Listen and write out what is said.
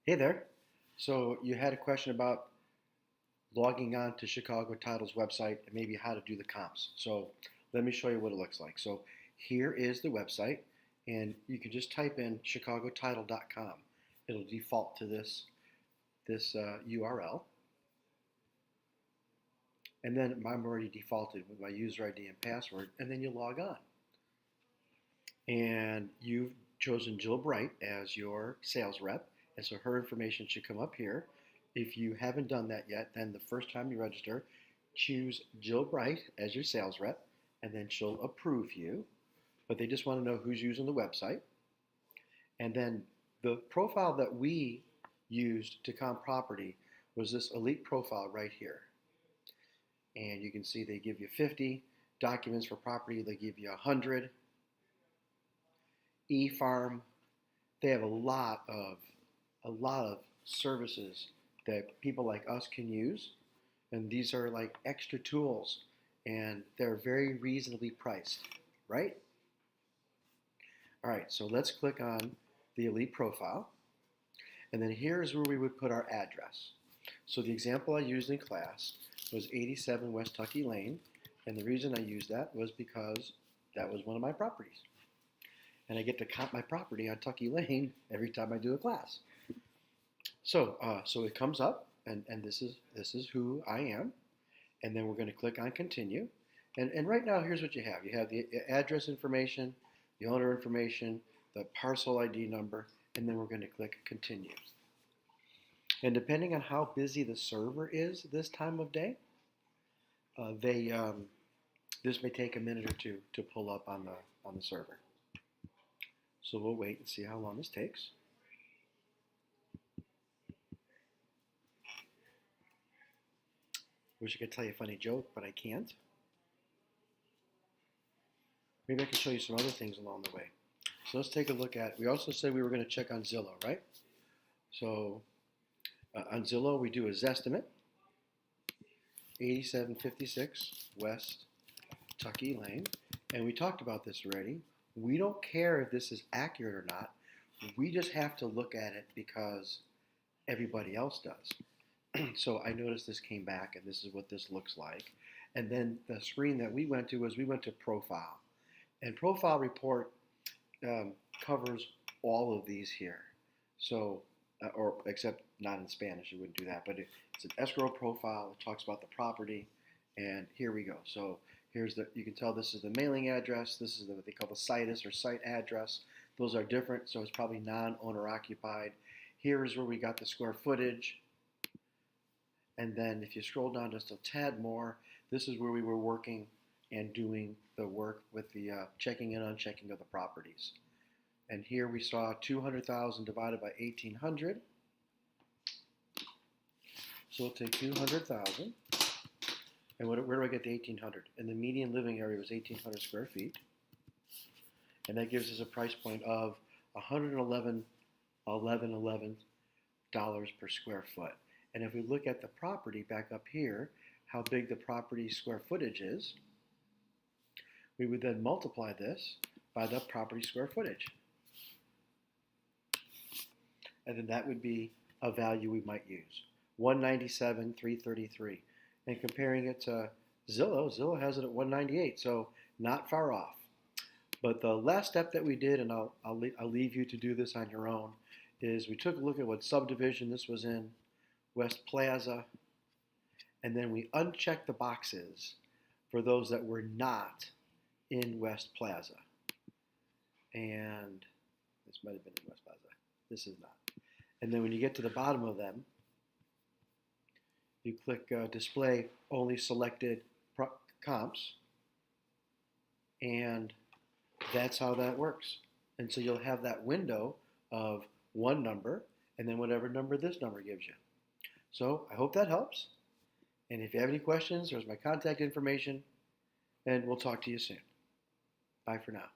Hey there. So you had a question about logging on to Chicago Title's website and maybe how to do the comps. So let me show you what it looks like. So here is the website, and you can just type in chicagotitle.com. It'll default to this URL, and then I'm already defaulted with my user ID and password, and then you log on. And you've chosen Jill Bright as your sales rep, and so her information should come up here. If you haven't done that yet, then the first time you register, choose Jill Bright as your sales rep, and then she'll approve you. But they just want to know who's using the website. And then the profile that we used to comp property was this elite profile right here. And you can see they give you 50 documents for property, they give you 100. E-Farm, they have a lot of services that people like us can use, and these are like extra tools, and they're very reasonably priced, right? All right, so let's click on the Elite profile, and then here's where we would put our address. So the example I used in class was 87 West Tucky Lane, and the reason I used that was because that was one of my properties. And I get to comp my property on Tucky Lane every time I do a class. So it comes up, and this is who I am, and then we're going to click on continue. And right now, here's what you have. You have the address information, the owner information, the parcel ID number, and then we're going to click continue. And depending on how busy the server is this time of day, this may take a minute or two to pull up on the server. So we'll wait and see how long this takes. Wish I could tell you a funny joke, but I can't. Maybe I can show you some other things along the way. So let's take a look at, we also said we were going to check on Zillow, right? So on Zillow, we do a Zestimate, 8756 West Tucky Lane. And we talked about this already. We don't care if this is accurate or not. We just have to look at it because everybody else does. So I noticed this came back, and this is what this looks like. And then the screen that we went to was we went to Profile. And Profile Report covers all of these here. So, or except not in Spanish, you wouldn't do that. But it's an escrow profile. It talks about the property. And here we go. So here's you can tell this is the mailing address. This is what they call the situs or site address. Those are different, so it's probably non-owner occupied. Here is where we got the square footage. And then if you scroll down just a tad more, this is where we were working and doing the work with the checking and unchecking of the properties. And here we saw 200,000 divided by 1,800. So we'll take 200,000. And where do I get the 1,800? And the median living area was 1,800 square feet. And that gives us a price point of $111 per square foot. And if we look at the property back up here, how big the property square footage is, we would then multiply this by the property square footage. And then that would be a value we might use, 197,333. And comparing it to Zillow has it at 198, so not far off. But the last step that we did, and I'll leave you to do this on your own, is we took a look at what subdivision this was in, West Plaza, and then we unchecked the boxes for those that were not in West Plaza. And this might have been in West Plaza. This is not. And then when you get to the bottom of them, you click display only selected comps, and that's how that works. And so you'll have that window of one number and then whatever number this number gives you. So I hope that helps. And if you have any questions, there's my contact information, and we'll talk to you soon. Bye for now.